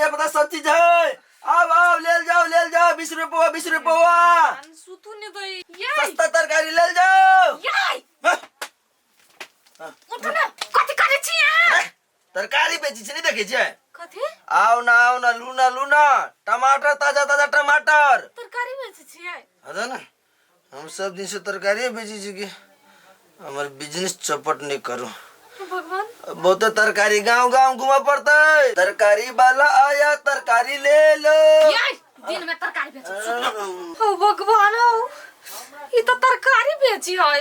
धनिया पत्ता सब चीज है। आओ ले जाओ 20 रुपया 20 रुपया सुतुने दई सस्ता तरकारी ले जाओ। उठना कति करे छिया तरकारी बेची छ नि देखे छ कथि आओ न लूना टमाटर ताजा टमाटर तरकारी बेची छिया हदा न हम सब दिन से तरकारी बेची छी कि हमर बिजनेस चौपट नहीं करो भगवान। बहुत तरकारी गांव घुमा पड़ता है। तरकारी वाला आया तरकारी ले लो। दिन में तरकारी बेची हो भगवान हो ई तो तरकारी बेची है।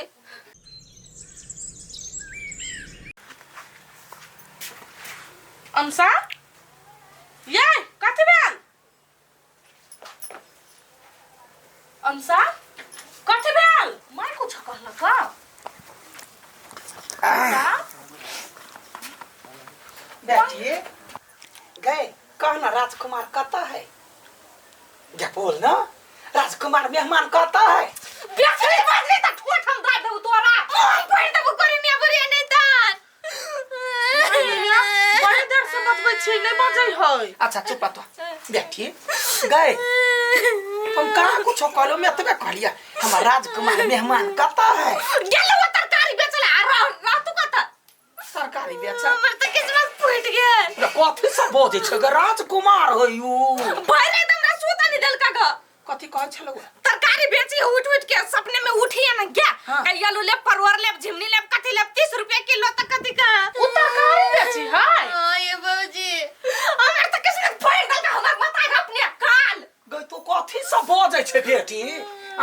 अंसा ये कथि भेल अंसा कथि भेल माय कुछ कहलक बैठिए गए कहना राजकुमार कहता है क्या बोल ना राजकुमार मेहमान कहता है बेचले बदले त ठोठ हम दा दउ तोरा मोन पड़ दबु करे ने बरिया नहीं दान बड़े देर से बतबै छी नहीं बजै है। अच्छा चुप तो बैठिए गए तुम कहाँ कुछ कहलो मैं तबे कहलिया हमार राजकुमार मेहमान कहता है गेलो तरकारी बेचले आ रातु कता सरकारी बेचा हमर त किस्मत फूट गेल कथि सब बोझे छ राजकुमार हो यू भरे हमरा सुता नहीं देल का कथि कहै छलो तरकारी बेची उठ के सपने में उठिए ना क्या आलू ले परवर ले झिमनी ले कथि ले 30 रुपया किलो तक कथि का उ तरकारी बेची है ये बाबूजी हमर त किस्मत फूट गेल का हमर बता अपने काल गई तो कथि सब बोझे छ बेटी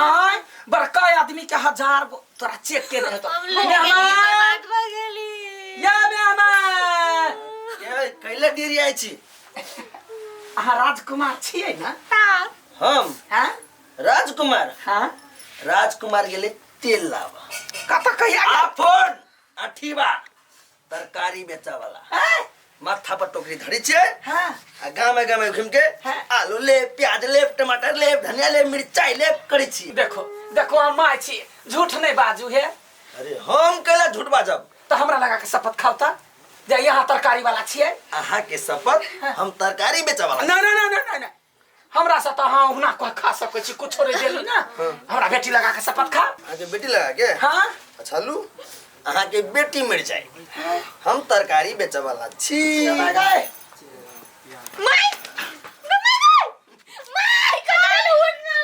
आय बड़का आदमी के 1000 तोरा चेक के रहे तो बात बगली या मेहमान ये कैले देरी आई छी अहाँ राजकुमार छियै ना हम हां राजकुमार हां राजकुमार गेले तेल लावा कता कहिया आफोन अठीबा तरकारी बेचा वाला माथा पर टोकरी धरी छे हां आ गामे घूम के आलू ले प्याज ले टमाटर ले धनिया ले मिर्चाई ले करी छी। देखो हम माय छी झूठ नहीं बाजू है। अरे हम कैला झूठ बाजब तो हमरा लगा के शपथ खावता जे यहाँ तरकारी वाला छियै अहाँ के शपथ हम तरकारी बेचा वाला ना हमरा से तो हाँ हुना को खा सकै छी कुछो रे देली ना हमरा बेटी लगा के शपथ खा अहाँ के बेटी लगा के हां अच्छा लू अहाँ के बेटी मर जाए हम तरकारी बेचा वाला छी। गए माय काल उठना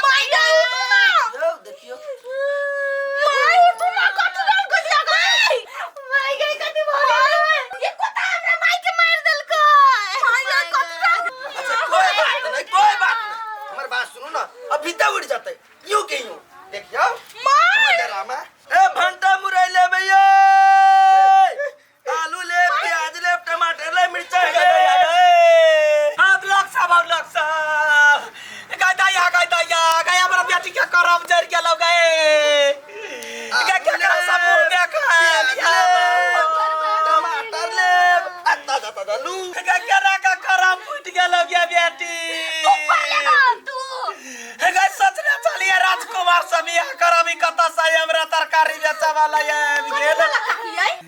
माय जाओ देखियो माय तू ना कत डाल को लगा माय गई कति बोल ये कोता हमरा माय के मार देल को माय कत अच्छा कोई बात नहीं हमारी बात सुनो ना अभी तक उड़ जाते यूं के यूं देखियो माय ड्रामा ए भंटा मुरई ले भैया आलू ले प्याज ले टमाटर ले मिर्चाई ले आप लोग सब गया हमरा बेटी के करम जर के लग गए क्या सब देख टमाटर ले ताजा लू क्या का करम फूट गेलो गया बेटी तू सचने चलिए राजकुमार सब यह करम कता से हमरा तरकारी बेचा वाला गेल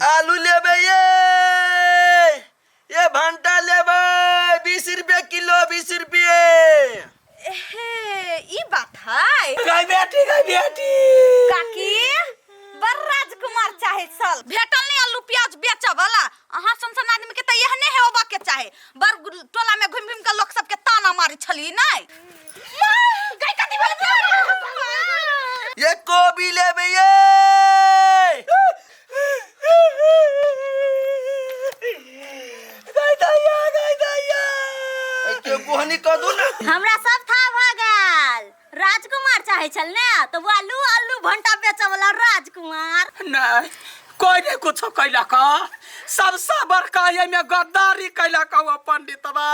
आलू लेबे ये भंटा लेबे 20 रुपया किलो 20 रुपये ई बात है गई बेटी काकी बर राजकुमार चाहे सल भेटल नहीं आलू प्याज बेचा वाला अहाँ संसन आदमी के त एहने है ओबा के चाहे बर टोला में घुम के लोग सब के ताना मारी छली नहीं गई कथि बोल ये कोबी लेबे क्यों कोहनी कह दू ना हमरा सब था भगल राजकुमार चाहे छल ने तो वो आलू भंटा बेचा वाला राजकुमार नहीं कोई नहीं कुछ कैला का सबसे बड़का ये में गद्दारी कैला का वो पंडितवा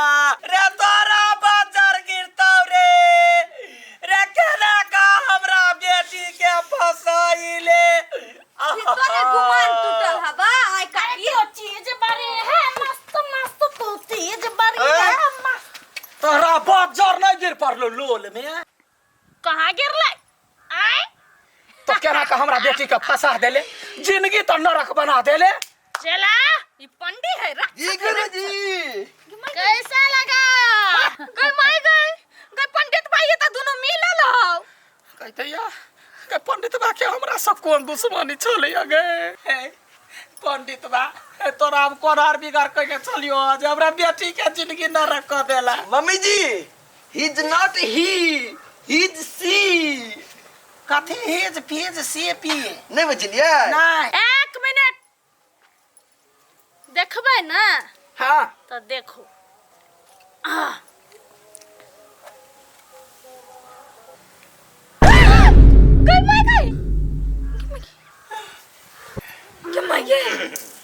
रे तोरा बाजार गिरतौ रे केना का हमरा बेटी के फसाइले तोरे गुमान टूटल हबा आई काकी चीज बारे है मस्त तो चीज बारे है तोरा बाजार नहीं गिर पड़लो लोल में कहां गिरले आय तो केना का हमरा बेटी के फंसा देले जिंदगी तो नरक बना देले चला ये पंडी है जी गुरुजी कैसे कौन दुश्मनी चले गे पंडित बा तोरा हम कोरार बिगाड़ के चलियो आज हमरा बेटी के जिंदगी नरक कर देला। Mummy ji he is not he is सी। कथी हेज पेज से पी नहीं बुझलिए? नहीं। एक मिनट देखबै ना हाँ तो देखो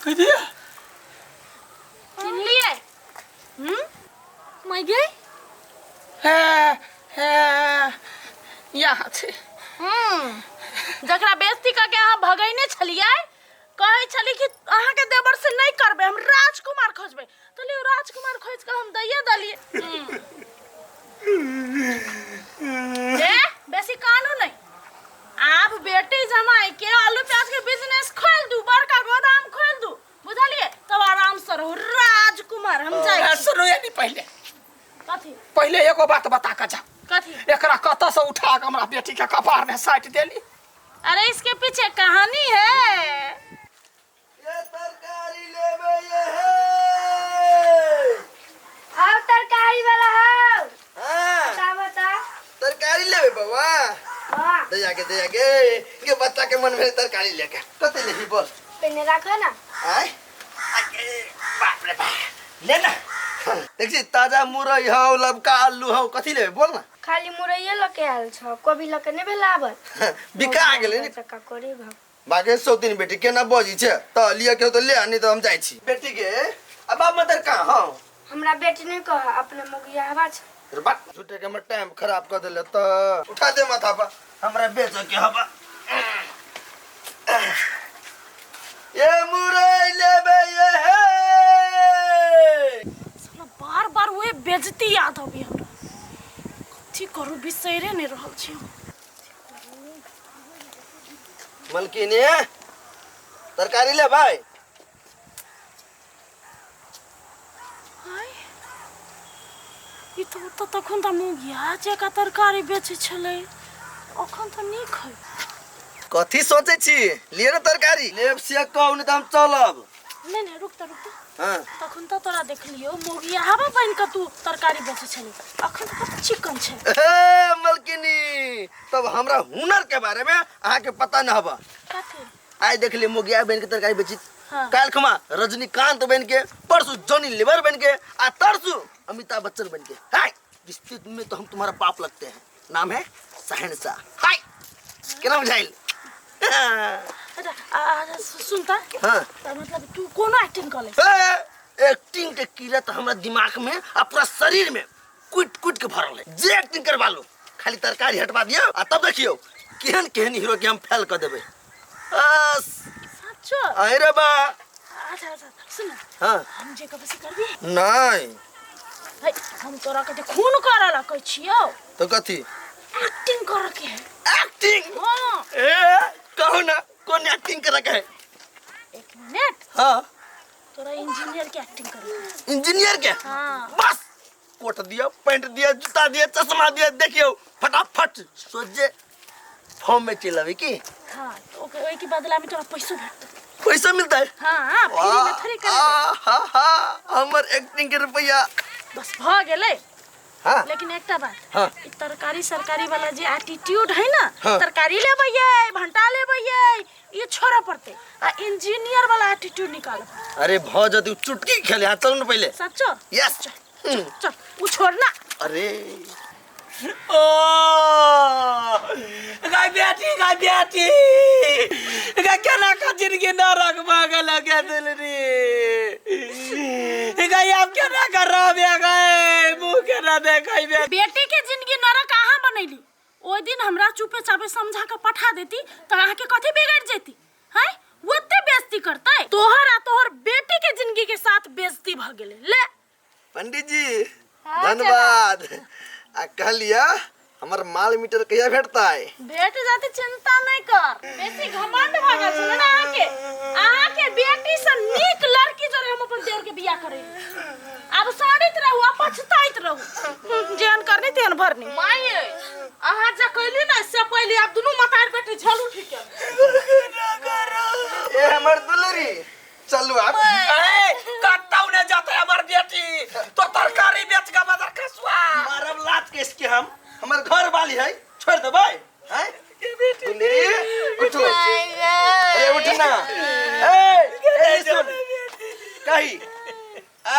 कह दिया चिनलिए मैं गई है यहाँ छे। जकरा बेइज्जती करके अहाँ भगैने छलियै कहै छली कि अहाँ के देवर से नहीं करबे हम राजकुमार खोजबे तो लियो राजकुमार खोज के हम दैये दलिए बेसी कानून नहीं आप बेटी जमाई के आलू प्याज के बिजनेस खोल दू बड़का गोदाम खोल दू बुझलिए तब आराम से रहो राजकुमार हम जाई सुनो ये नहीं कथी पहले एगो बात बता के जा कथी एकरा कत से उठा के हमरा बेटी के कपार में साट देली। अरे इसके पीछे कहानी है ये तरकारी लेबे ये है। हाँ तरकारी वाला हाँ हां बता तरकारी लेबे बाबा। हाँ दे आगे ये बच्चा के मन में तरकारी लेके कते लेही बोल। पहले रखो ना आय आगे बाप रे बाप ले ना। देखी ताजा मुरई हौ लबका आलू हौ कथी लेबे बोल ना। खाली मुरैये लके आयल छ कोबी लके नहीं भेलाबर बिका गेलै ने चक्का कोरी भाव बागे सौतीन बेटी केना बजी छे त लिया के तो ले आनी तो हम जाई छी। बेटी के अब आप मदर का हौ हमरा बेटी नहीं कह अपने मुगिया हवा छ रे बात झूठे के हमर टाइम खराब कर देले त उठा दे माथा पर हमरा बेच के हवा। ये मुरई लेबे ये है। बार बार वही बेइज्जती याद होबी हमरा कथी करू बिसैरे नहीं रहल छी मलकिनी तरकारी ले भाई। हाय ई तो तखन त मुगिया जेका तरकारी बेचै छलै अखन त नहीं खै कथी सोचे छी लिए ना तरकारी लेब से कहू ने त हम चलब। नहीं रुक त हां तखन त तोरा देखलियो मुगिया हवा बन के तू तरकारी बेचै छलै अखन त चिकन छै ए मलकिनी तब हमरा हुनर के बारे में आहा के पता न हबा। कथी आइ देख ले मुगिया बन के तरकारी बेची हाँ। काल खमा रजनीकांत बन के परसों जॉनी लीवर बन के आ तरसों अमिताभ बच्चन बन के। हाय रिश्ते में तो हम तुम्हारा बाप लगते हैं। नाम है शहनशाह। हाय केना बुझाइल? अच्छा सुनता हां त मतलब तू कोनो एक्टिंग कर ले एक्टिंग के कीड़ा तो हमरा दिमाग में आ पूरा शरीर में कुट के भरल है। जे एक्टिंग करवा लो खाली तरकारी हटवा दियो आ तब देखियो केहन हीरो के हम फेल कर देबे। सच्चो आए रे बा। अच्छा सुन हां हम जे कबसे करबी नहीं भाई हम तोरा के खून करे ला कहै छियो तो कथी एक्टिंग कर के है एक्टिंग। हां ए कहो ना कौन एक्टिंग कर रखा है? एक मिनट हाँ तोरा इंजीनियर के एक्टिंग कर इंजीनियर के हाँ बस कोट दिया पैंट दिया जूता दिया चश्मा दिया देखियो फटाफट सोचे फॉर्म में चलावे की। हाँ तो ओके की बदला में तोरा पैसा भेटत पैसा मिलता है। हाँ फ्री में थोड़ी कर हमर एक्टिंग के रुपया बस भ गेलै। हाँ लेकिन एकटा बात हाँ ई तरकारी सरकारी वाला जे एटीट्यूड है ना हाँ। तरकारी लेबै ये भंटा लेबै ये छोड़ा पड़ते आ इंजीनियर वाला एटीट्यूड निकाल। अरे भौ जदी चुटकी खेले हां चल न पहले। सच्चो यस चल वो छोड़ना। अरे ओ गाय बेटी गा केना का जिंदगी नरक भागे लगे दिल रे गाय आप केना कर रहे गए मुंह केना देखाई बे बेटी के जिंदगी नरक कहाँ बनैली ओइ दिन हमरा चुपे चापे समझा के पठा देती तो अहाँ के कथी बिगड़ जेती है ओते बेइज्जती करतै तोहर बेटी के जिंदगी के साथ बेइज्जती भ गेलै ले। पंडित जी धन्यवाद। आ कहलिया हमार माल मीटर कहिया भेटता है? बेटी जाती चिंता नहीं कर बेसी घमंड भ गेल छै ना अहाँ के बेटी से नीक लड़की जरे हम अपन देवर के बियाह करे अब साड़ित रहू आ पछताइत रहू जेहन करनी तेहन भरनी माई अहाँ जे कहली ना से पहले आप दोनों मतार बेटी झलू ठीक है तेरी चलो आप कत्ता ने जाते हमार बेटी तो तरकारी बेच के बाजार खसुआ मारब लात के इसके हम हमार घर वाली है छोड़ दे भाई हैं गुंडी उठो अरे उठ ना ए सुन कही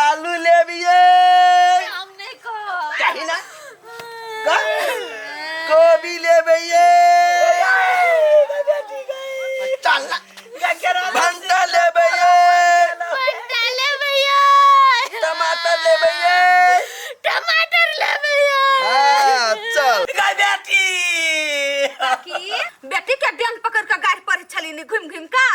आलू ले बिये हमने कहा कही ना का गोभी ले बिये चल भंटा ले बिये ले भैया टमाटर ले बिये टमाटर ले भैया हाँ चल बेटी काकी बेटी के बैंक पकड़ के गाड़ी पर छली घूम घूम का